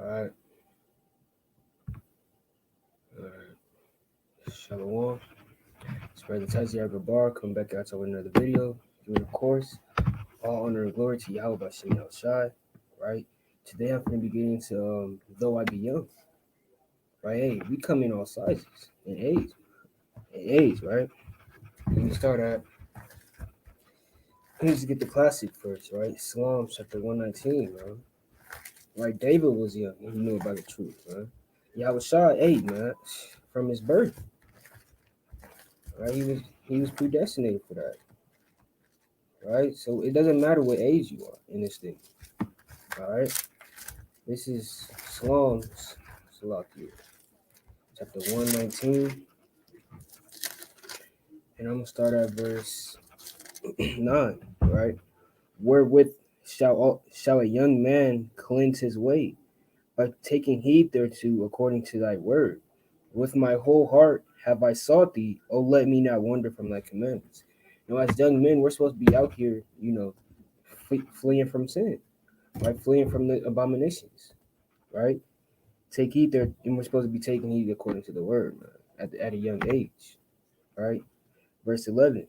Alright, alright. Shalom. It's Brother Tazi Gabar coming back out to another video. Doing a course. All honor and glory to Yahweh Bashem El Shai. Right? Today I'm going to be getting to Though I Be Young. Right? Hey, we come in all sizes and age. Right? Let me start at. Let me just get the classic first, right? Psalms chapter 119, man. Right? David was young and he knew about the truth, man. Yahweh Shai, 8, man. From his birth. Right? He was predestinated for that. Right? So it doesn't matter what age you are in this thing. All right? This is Psalms, Salakia, chapter 119. And I'm going to start at verse 9, right? Wherewith shall a young man cleanse his way? By taking heed thereto according to thy word. With my whole heart have I sought thee. Oh, let me not wander from thy commandments. As young men, we're supposed to be out here, fleeing from sin, right? Fleeing from the abominations, right? Take heed there, and we're supposed to be taking heed according to the word, man, at a young age, right? Verse 11,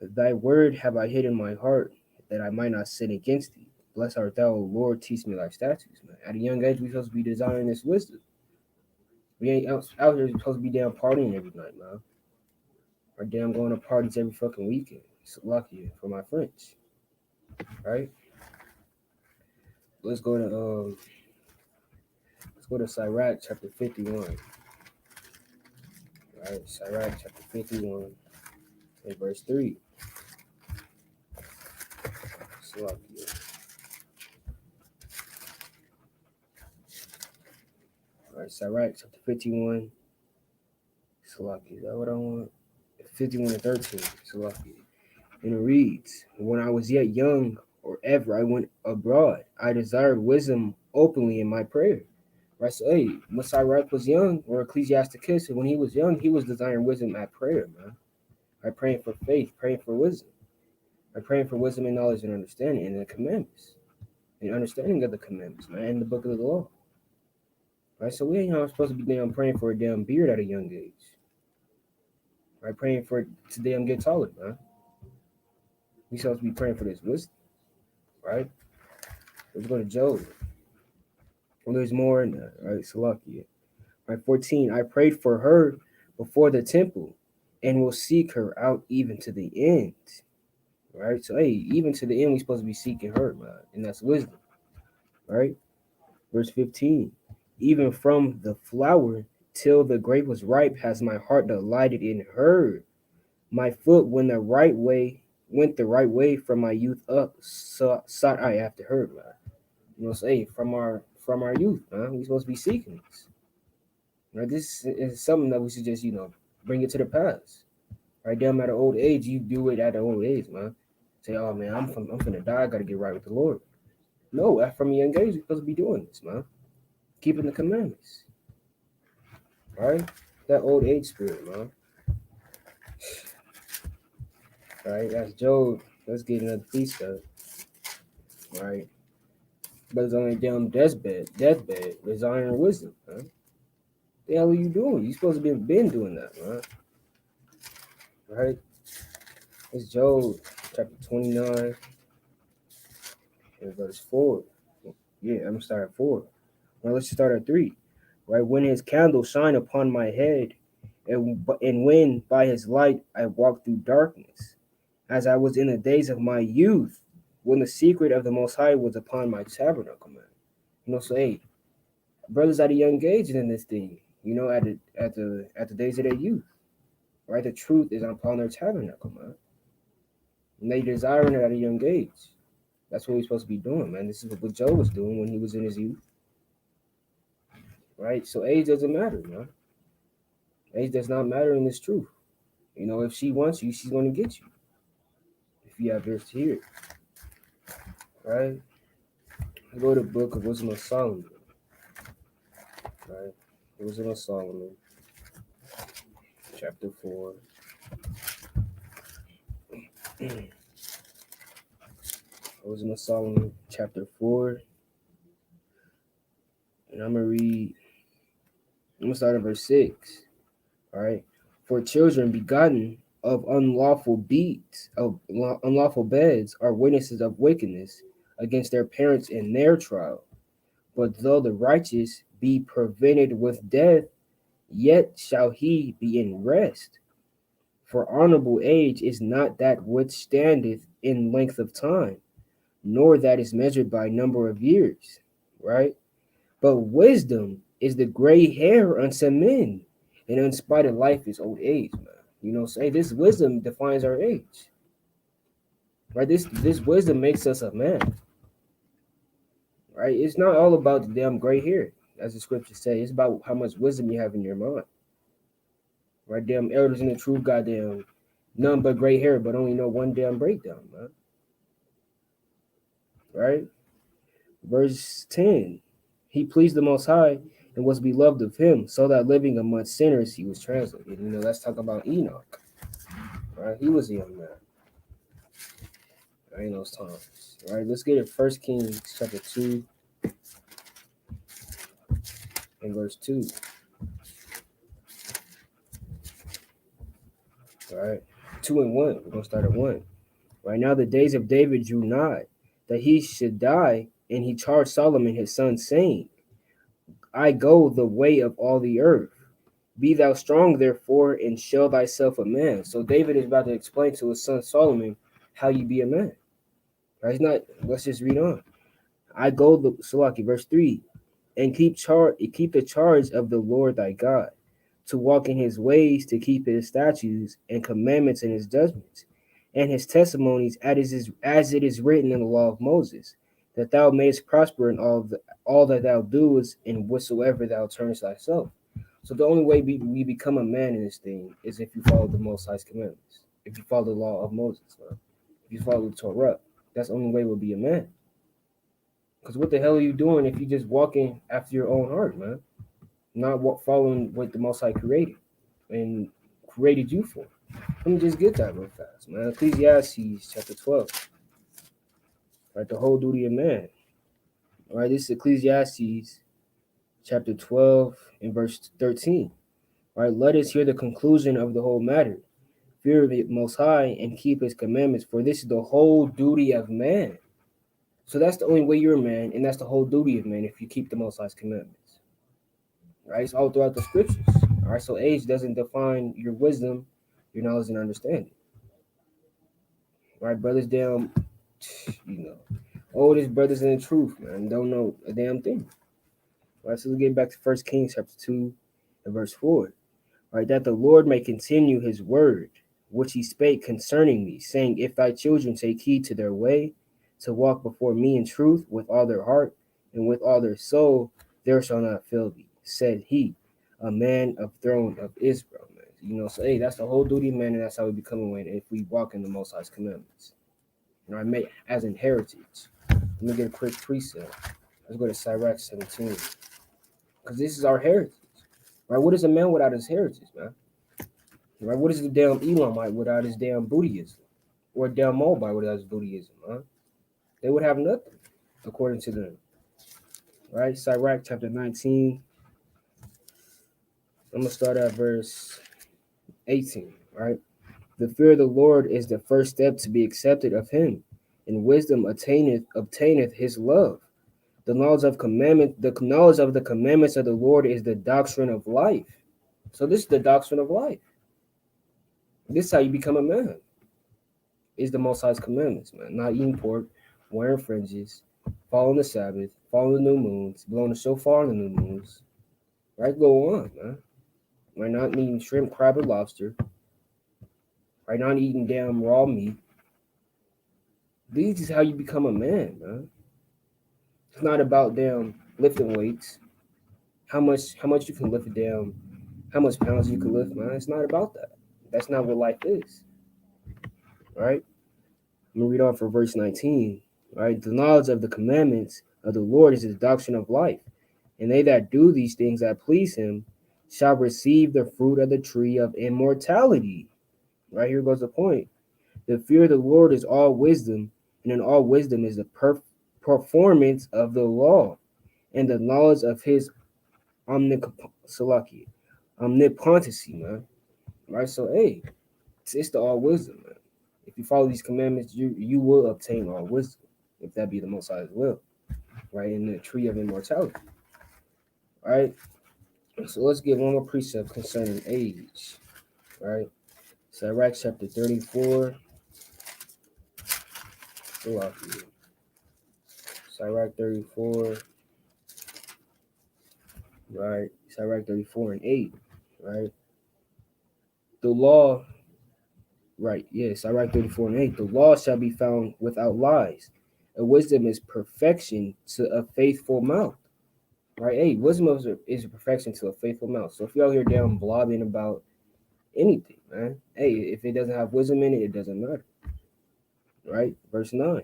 thy word have I hid in my heart, that I might not sin against thee. Blessed art thou, O Lord, teach me thy statutes, man. At a young age, we're supposed to be desiring this wisdom. We ain't out here supposed to be down partying every night, man. Or damn going to parties every fucking weekend. It's lucky for my friends, right? Let's go to Sirach chapter 51. Right, Sirach chapter 51 and verse 3. Salakia. All right, Sirach chapter 51. Salakia. Is that what I want? 51 and 13. Salakia. And it reads, when I was yet young, or ever I went abroad, I desired wisdom openly in my prayer. Right, so hey, when Sirach was young, or Ecclesiasticus, when he was young, he was desiring wisdom at prayer, man. Right, praying for faith, praying for wisdom. Right, praying for wisdom and knowledge and understanding and the commandments. And understanding of the commandments, man, and the book of the law. Right, so we ain't supposed to be damn praying for a damn beard at a young age. Right, praying for it to damn get taller, man. We supposed to be praying for this wisdom, right? Let's go to Job. Well, there's more in that, right? Salakia. Right, 14. I prayed for her before the temple, and will seek her out even to the end. Right, so hey, even to the end, we supposed to be seeking her, man, and that's wisdom, right? Verse 15. Even from the flower till the grape was ripe, has my heart delighted in her. My foot went the right way from my youth up, so sought I after her, man. So hey, from our youth, man, we supposed to be seeking this. Right, this is something that we should just bring it to the past. Right, down at an old age, you do it at an old age, man. Say, oh man, I'm finna die, I gotta get right with the Lord. No, from a young age, you're supposed to be doing this, man. Keeping the commandments. Right? That old age spirit, man. Right? That's Job. Let's get another feast up. Right? But it's on a damn deathbed, desiring wisdom, man. The hell are you doing? You supposed to be been doing that, man. Right? It's Job chapter 29 and verse 4. Yeah, I'm gonna start at 4. Well, let's start at 3. Right? When his candle shine upon my head, and when by his light I walk through darkness, as I was in the days of my youth, when the secret of the Most High was upon my tabernacle, man. So hey, brothers at a young age in this thing, at the days of their youth, right? The truth is upon their tabernacle, man. And they desiring it at a young age. That's what we're supposed to be doing, man. This is what Joe was doing when he was in his youth. Right? So age doesn't matter, man. Age does not matter in this truth. If she wants you, she's going to get you. If you have ears to hear it. Right? Go to the book of Wisdom of Solomon. Right? Wisdom of Solomon. Chapter 4. Wisdom of Solomon, chapter 4. And I'm gonna start at verse 6. All right. For children begotten of unlawful beds are witnesses of wickedness against their parents in their trial. But though the righteous be prevented with death, yet shall he be in rest. For honorable age is not that which standeth in length of time, nor that is measured by number of years, right? But wisdom is the gray hair unto men, and in spite of life is old age, man. Say this wisdom defines our age, right? This wisdom makes us a man, right? It's not all about the damn gray hair, as the scriptures say. It's about how much wisdom you have in your mind, right? Damn elders in the truth, goddamn, none but gray hair, but only know one damn breakdown, man. Right? Verse 10. He pleased the Most High and was beloved of him, so that living among sinners he was translated. Let's talk about Enoch. Right? He was a young man. Right, in those times. Right? Let's get it. 1 Kings chapter 2 and verse 2. Right? 2 and 1. We're gonna start at 1. Right now the days of David drew nigh, that he should die, and he charged Solomon his son, saying, I go the way of all the earth. Be thou strong, therefore, and show thyself a man. So David is about to explain to his son Solomon how you be a man. Right? He's not. Let's just read on. I go the Salaki, verse 3, and keep the charge of the Lord thy God, to walk in his ways, to keep his statutes and commandments and his judgments, and his testimonies as it is written in the law of Moses, that thou mayest prosper in all that thou doest, and whatsoever thou turnest thyself. So the only way we become a man in this thing is if you follow the Most High's commandments. If you follow the law of Moses, man. If you follow the Torah, that's the only way we'll be a man. Because what the hell are you doing if you just walking after your own heart, man? Not following what the Most High created and created you for. Let me just get that real fast, man. Ecclesiastes chapter 12. Right, the whole duty of man. All right, this is Ecclesiastes chapter 12 and verse 13. All right, let us hear the conclusion of the whole matter. Fear the Most High and keep his commandments, for this is the whole duty of man. So that's the only way you're a man, and that's the whole duty of man if you keep the Most High's commandments. Right? It's all throughout the scriptures. All right, so age doesn't define your wisdom, your knowledge, and understanding. Right, brothers down, oldest brothers in the truth, man, don't know a damn thing. All right, so let's get back to 1 Kings chapter 2 and verse 4. Right, that the Lord may continue his word, which he spake concerning me, saying, if thy children take heed to their way, to walk before me in truth with all their heart and with all their soul, there shall not fail thee, said he, a man of throne of Israel. Man. So hey, that's the whole duty of man, and that's how we become a man if we walk in the Most High's commandments. I made as an heritage. Let me get a quick precept. Let's go to Sirach 17. Because this is our heritage. Right? What is a man without his heritage, man? Right? What is the damn Elamite without his damn Buddhism? Or a damn Moabite without his Buddhism, huh? They would have nothing, according to them. Right? Sirach chapter 19. I'm going to start at verse 18. Right? The fear of the Lord is the first step to be accepted of him, and wisdom obtaineth his love. The knowledge of the commandments of the Lord is the doctrine of life. So this is the doctrine of life. This is how you become a man. Is the Most High's commandments, man. Not eating pork, wearing fringes, following the Sabbath, following the new moons, blowing the shofar on the new moons. Right? Go on, man. Right? Not eating shrimp, crab, or lobster. Right? Not eating damn raw meat. This is how you become a man, man. It's not about damn lifting weights. How much you can lift down, how much pounds you can lift, man. It's not about that. That's not what life is. Right? I'm gonna read on for verse 19. Right? The knowledge of the commandments of the Lord is his doctrine of life, and they that do these things that please him shall receive the fruit of the tree of immortality. Right, here goes the point. The fear of the Lord is all wisdom, and in all wisdom is the performance of the law. and the knowledge of his omnipotency, man. Right? So, hey, it's the all wisdom, man. If you follow these commandments, you will obtain all wisdom, if that be the Most High's will, right? In the tree of immortality, right? So let's get one more precept concerning age, right? Sirach chapter 34. Sirach 34, right? Sirach 34 and 8, right? The law, right? Yes, Sirach 34 and 8. The law shall be found without lies. And wisdom is perfection to a faithful mouth. Right? Hey, wisdom is a perfection to a faithful mouth. So if y'all here down blobbing about anything, man, hey, if it doesn't have wisdom in it, it doesn't matter. Right? Verse 9.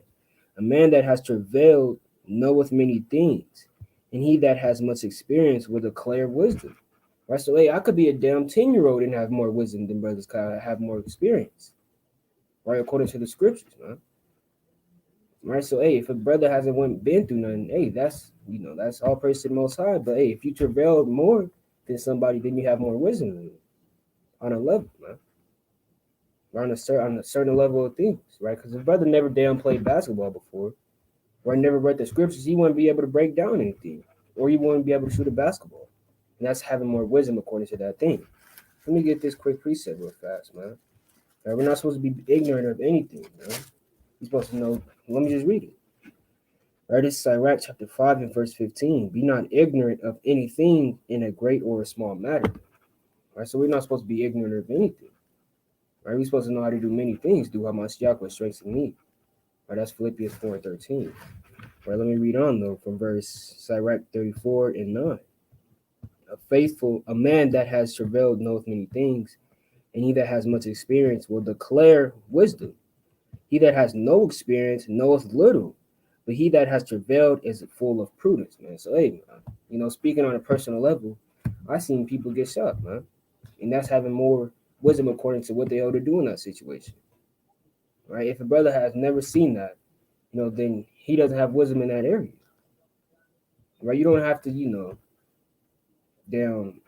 A man that has travailed knoweth many things, and he that has much experience will declare wisdom. Right? So hey, I could be a damn 10-year-old and have more wisdom than brothers cause I have more experience. Right? According to the scriptures, man. Right? So hey, if a brother hasn't been through nothing, hey, that's all praise to the Most High. But hey, if you travailed more than somebody, then you have more wisdom on a level, man. Or on a certain level of things, right? Because if brother never damn played basketball before, or never read the scriptures, he wouldn't be able to break down anything, or he wouldn't be able to shoot a basketball. And that's having more wisdom according to that thing. Let me get this quick precept real fast, man. Right, we're not supposed to be ignorant of anything, man. You're supposed to know. Let me just read it. Right, this is Sirach chapter 5 and verse 15. Be not ignorant of anything in a great or a small matter. Right, so we're not supposed to be ignorant of anything. Right, we're supposed to know how to do many things. Do how much Yahweh strengthens me. Right, that's Philippians 4 and 13. Right, let me read on though from verse Sirach 34 and 9. A man that has travailed knoweth many things, and he that has much experience will declare wisdom. He that has no experience knoweth little, but he that has travailed is full of prudence, man. So hey, man, speaking on a personal level, I seen people get shot, man, and that's having more wisdom according to what they ought to do in that situation, right? If a brother has never seen that, then he doesn't have wisdom in that area, right? You don't have to, damn,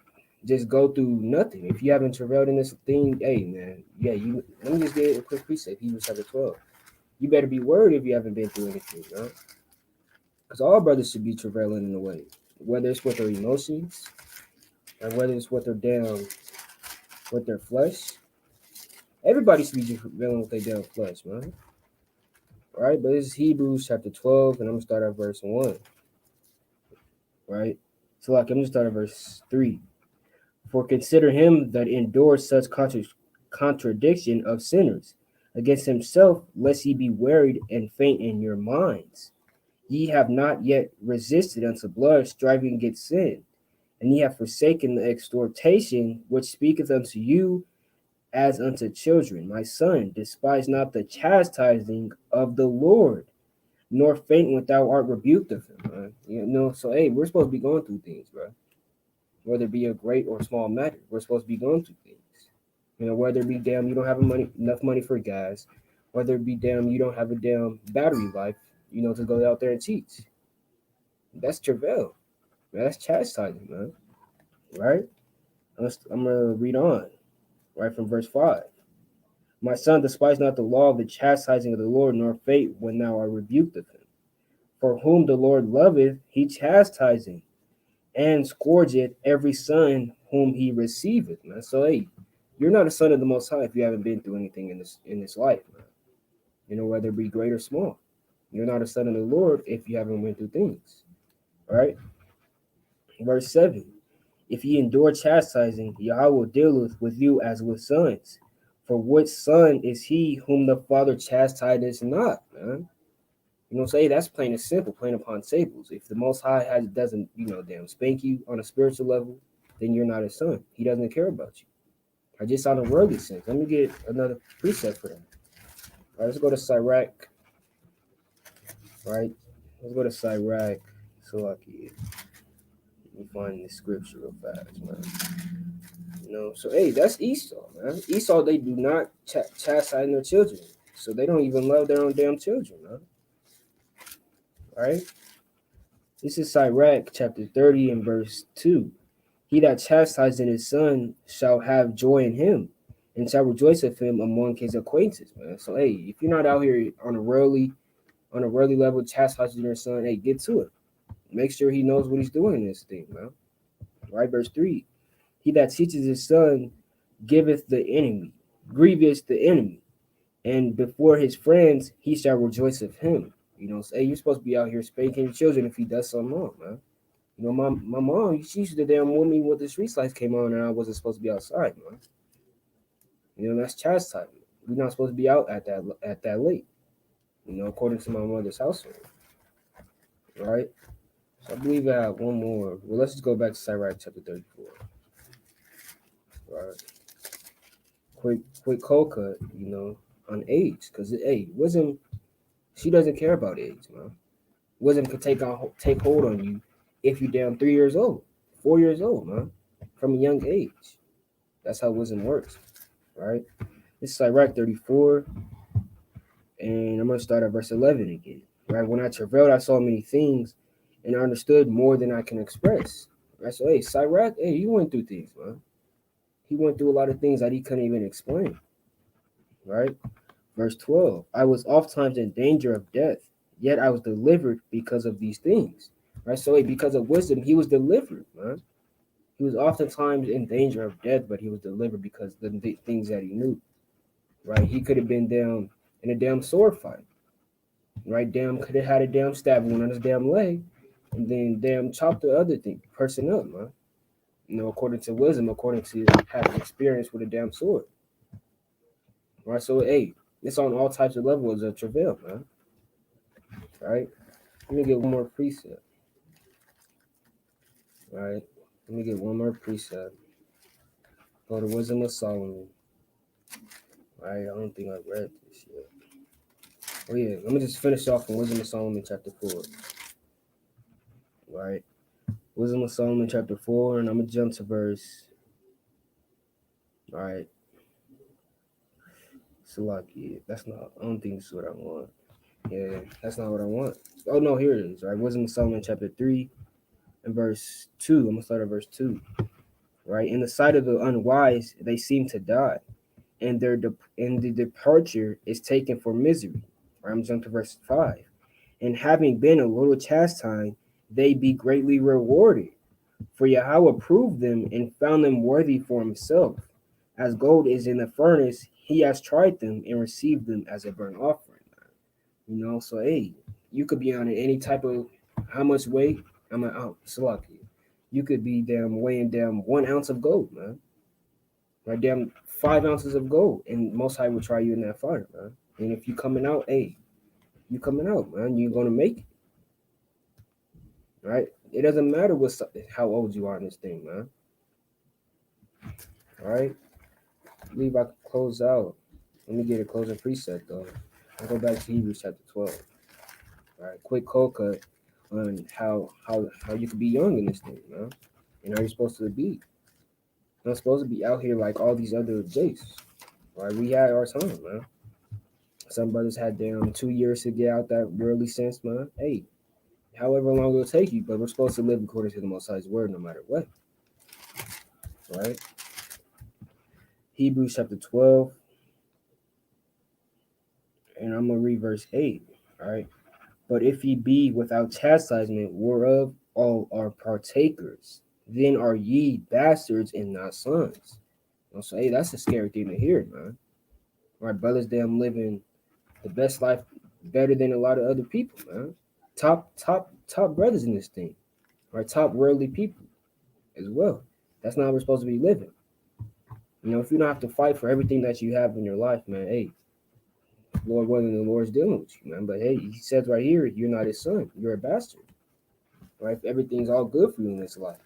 just go through nothing. If you haven't travailed in this thing, hey, man, yeah, let me just get a quick precept. Hebrews chapter 12. You better be worried if you haven't been through anything, man. Because all brothers should be travailing in a way, whether it's with their emotions and whether it's with with their flesh. Everybody should be travailing with their damn flesh, man. All right, but this is Hebrews chapter 12, and I'm gonna start at verse 1. Right? So I'm gonna start at verse 3. For consider him that endures such contradiction of sinners against himself, lest ye be wearied and faint in your minds. Ye have not yet resisted unto blood, striving against sin, and ye have forsaken the exhortation which speaketh unto you as unto children. My son, despise not the chastising of the Lord, nor faint when thou art rebuked of him. So hey, we're supposed to be going through things, bro. Whether it be a great or small matter, we're supposed to be going through things. Whether it be damn you don't have enough money for gas, whether it be damn you don't have a damn battery life, to go out there and teach. That's travail. Man, that's chastising, man. Right? I'm gonna read on, right from verse 5. My son, despise not the law of the chastising of the Lord, nor faint when thou art rebuked of him. For whom the Lord loveth, he chastiseth, and scourgeth every son whom he receiveth, man. So hey, you're not a son of the Most High if you haven't been through anything in this life, man. Whether it be great or small. You're not a son of the Lord if you haven't went through things. All right? Verse 7. If ye endure chastising, Yahweh dealeth with you as with sons. For what son is he whom the Father chastiseth not, man? Say that's plain and simple, plain upon tables. If the Most High doesn't, damn spank you on a spiritual level, then you're not a son. He doesn't care about you. I just on a worldly sense. Let me get another precept for that. All right, let's go to Sirach. Right, let's go to Sirach. Let me find the scripture real fast, man. So hey, that's Esau, man. Esau, they do not chastise their children, so they don't even love their own damn children, man. All right. This is Sirach chapter 30 and verse 2. He that chastises his son shall have joy in him, and shall rejoice of him among his acquaintances, man. So hey, if you're not out here on a worldly level chastising your son, hey, get to it. Make sure he knows what he's doing in this thing, man. Right, verse 3. He that teaches his son giveth the enemy, grievous the enemy, and before his friends he shall rejoice of him. You know, so, hey, you're supposed to be out here spanking your children if he does something wrong, man. You know, my mom, she used to damn warn me when the street lights came on and I wasn't supposed to be outside, man. You know, that's chastisement. We're not supposed to be out at that late. You know, according to my mother's household, right? So I believe I have one more. Well, let's just go back to Sirach chapter 34. Right. Quick cold cut, you know, on age. Because, hey, wisdom, she doesn't care about age, man. Wisdom could take hold on you if you're damn 3 years old, 4 years old, man, from a young age. That's how wisdom works, right? This is Sirach 34, and I'm going to start at verse 11 again. Right? When I travailed, I saw many things, and I understood more than I can express. Right? So, hey, Sirach, hey, he went through things, man. He went through a lot of things that he couldn't even explain, right? Verse 12, I was oftentimes in danger of death, yet I was delivered because of these things, right? So, hey, because of wisdom, he was delivered, man. He was oftentimes in danger of death, but he was delivered because of the things that he knew, right? He could have been down in a damn sword fight, right? Damn, could have had a damn stab wound on his damn leg, and then damn chopped the other person up, man. You know, according to wisdom, according to having experience with a damn sword, right? So, hey, it's on all types of levels of travail, man, right? Let me get one more precept, right? Let me get one more precept. Go to Wisdom of Solomon, right? I don't think I've read this yet. Oh yeah, let me just finish off in Wisdom of Solomon chapter 4, right? Wisdom of Solomon chapter 4, and I'm gonna jump to verse. All right, Salaki. That's not. I don't think this is what I want. Yeah, that's not what I want. Oh no, here it is. Right, Wisdom of Solomon chapter 3 and verse 2. I'm gonna start at verse 2. Right, in the sight of the unwise, they seem to die, and and the departure is taken for misery. Right, I'm jumping to verse 5. And having been a little chastised, they be greatly rewarded. For Yahweh proved them and found them worthy for himself. As gold is in the furnace, he has tried them and received them as a burnt offering. You know, so hey, you could be on any type of how much weight? I'm like, oh, Salaki. You could be damn weighing down 1 ounce of gold, man. Right, damn 5 ounces of gold, and Most High will try you in that fire, man. And if you coming out, hey, you coming out, man. You're gonna make it, right? It doesn't matter how old you are in this thing, man. All right. I believe I can close out. Let me get a closing preset though. I'll go back to Hebrews chapter 12. All right, quick cold cut on how you could be young in this thing, man. And how you're supposed to be. You're not supposed to be out here like all these other Jakes. Right? We had our time, man. Some brothers had them 2 years to get out that worldly sense, man. Hey, however long it'll take you, but we're supposed to live according to the Most High's word no matter what. Right? Hebrews chapter 12, and I'm gonna read verse 8. All right. But if ye be without chastisement, whereof all are partakers, then are ye bastards and not sons. So, hey, that's a scary thing to hear, man. My brothers, them living the best life better than a lot of other people, man. Top brothers in this thing, right? Top worldly people as well. That's not how we're supposed to be living. You know, if you don't have to fight for everything that you have in your life, man, hey, Lord willing, the Lord's dealing with you, man. But hey, he says right here, you're not his son. You're a bastard. Right? Everything's all good for you in this life.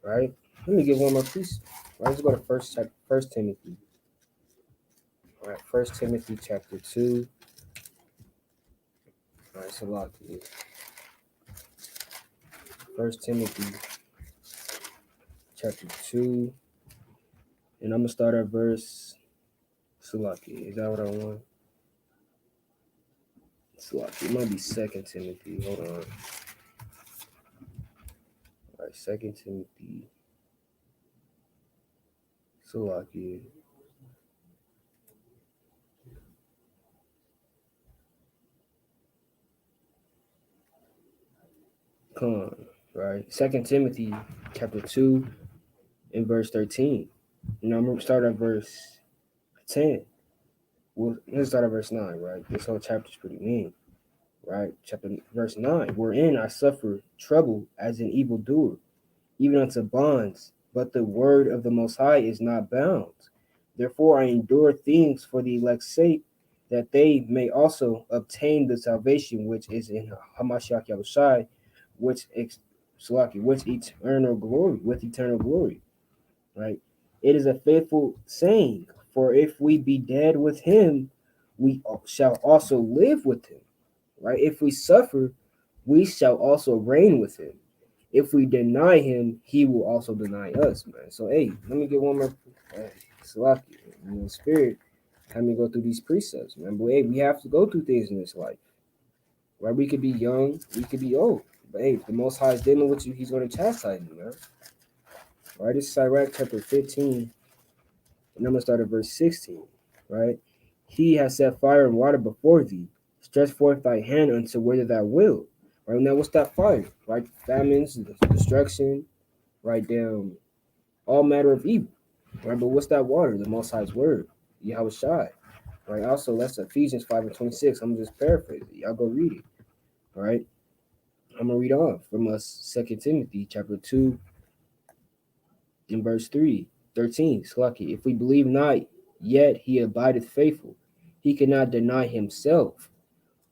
Right? Let me get one more piece. Right, let's go to First Timothy. All right, First Timothy chapter 2. All right, so lock it. First Timothy chapter 2. And I'm gonna start at verse Salaki. Is that what I want? Salaki. It might be Second Timothy. Hold on. Second Timothy. Salakia. Come on, right? Second Timothy chapter 2 and verse 13. I'm gonna start at verse 10. Well, let's start at verse 9, right? This whole chapter is pretty mean, right? Chapter verse 9. Wherein I suffer trouble as an evildoer, even unto bonds, but the word of the Most High is not bound. Therefore I endure things for the elect's sake, that they may also obtain the salvation which is in Hamashiach Yahushai, which with eternal glory, right? It is a faithful saying, for if we be dead with him, we shall also live with him, right? If we suffer, we shall also reign with him. If we deny him, he will also deny us, man. So, hey, let me get one more. Salaki, spirit, have me go through these precepts, man. But hey, we have to go through things in this life, right? We could be young, we could be old. But hey, if the Most High is dealing with you, he's going to chastise you, man. Right? This is Sirach chapter 15, and I'm going to start at verse 16, right? He has set fire and water before thee. Stretch forth thy hand unto whither thou wilt. Right now, what's that fire? Right? Famines, destruction, right down all matter of evil. Right? But what's that water? The Most High's word, Yahweh Shai. Right? Also, that's Ephesians 5 and 26. I'm just paraphrasing. Y'all go read it. All right? I'm going to read on from us, 2 Timothy chapter 2 and verse 13. Slucky. If we believe not, yet he abideth faithful. He cannot deny himself.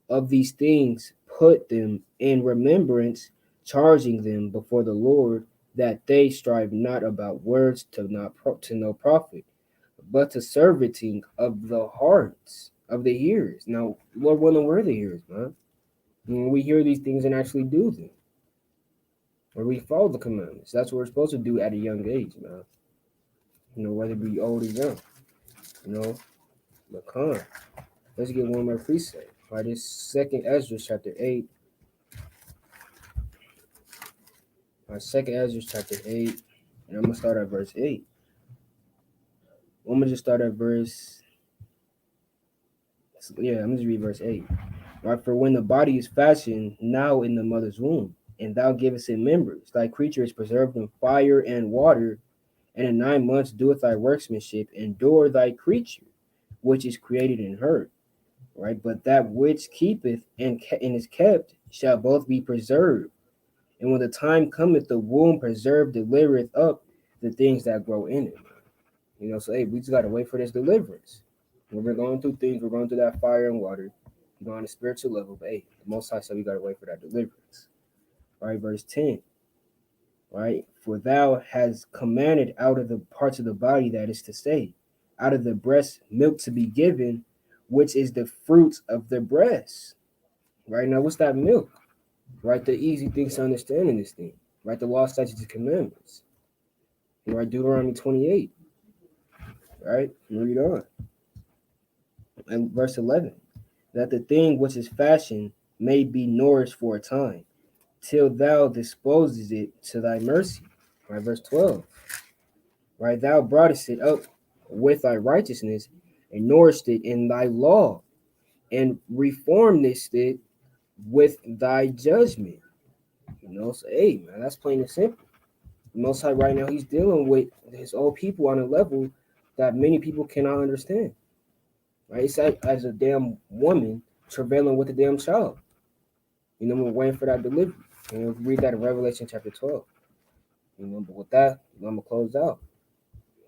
Of these things, put them in remembrance, charging them before the Lord, that they strive not about words to no profit, but to serviting of the hearts of the hearers. Now, Lord willing, we're the hearers, man. When we hear these things and actually do them, or we follow the commandments, that's what we're supposed to do at a young age, man. Whether it be old or young, But come, let's get one more precept. Right, this second Ezra chapter 8. Second Ezra chapter 8, and I'm gonna start at verse 8. I'm gonna just start at verse. I'm gonna just read verse 8. Right, for when the body is fashioned now in the mother's womb, and thou givest it members, thy creature is preserved in fire and water, and in 9 months doeth thy workmanship endure thy creature, which is created in her. Right, but that which keepeth and is kept shall both be preserved. And when the time cometh, the womb preserved delivereth up the things that grow in it. So hey, we just gotta wait for this deliverance. When we're going through things, we're going through that fire and water, we're on a spiritual level, but hey, the Most High said we gotta wait for that deliverance. Right, verse 10. Right, for thou hast commanded out of the parts of the body, that is to say, out of the breast milk to be given, which is the fruits of the breast. Right, now what's that milk? Right, the easy things to understand in this thing. Right, the law, statutes, and commandments. Right, Deuteronomy 28. Right, read on. And verse 11. That the thing which is fashioned may be nourished for a time, till thou disposes it to thy mercy. Right, verse 12. Right, thou broughtest it up with thy righteousness, and nourished it in thy law, and reformedest it with thy judgment. So hey, man, that's plain and simple. Most High right now, he's dealing with his old people on a level that many people cannot understand. Right? It's like as a damn woman travailing with a damn child. We're waiting for that delivery. Read that in Revelation chapter 12. But with that, I'm gonna close out.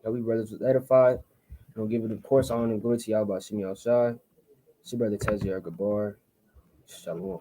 We brothers was edified. Give it, of course, honor and glory to y'all by Shimi Al Shai. It's your brother Tezier Gabar. Shalom.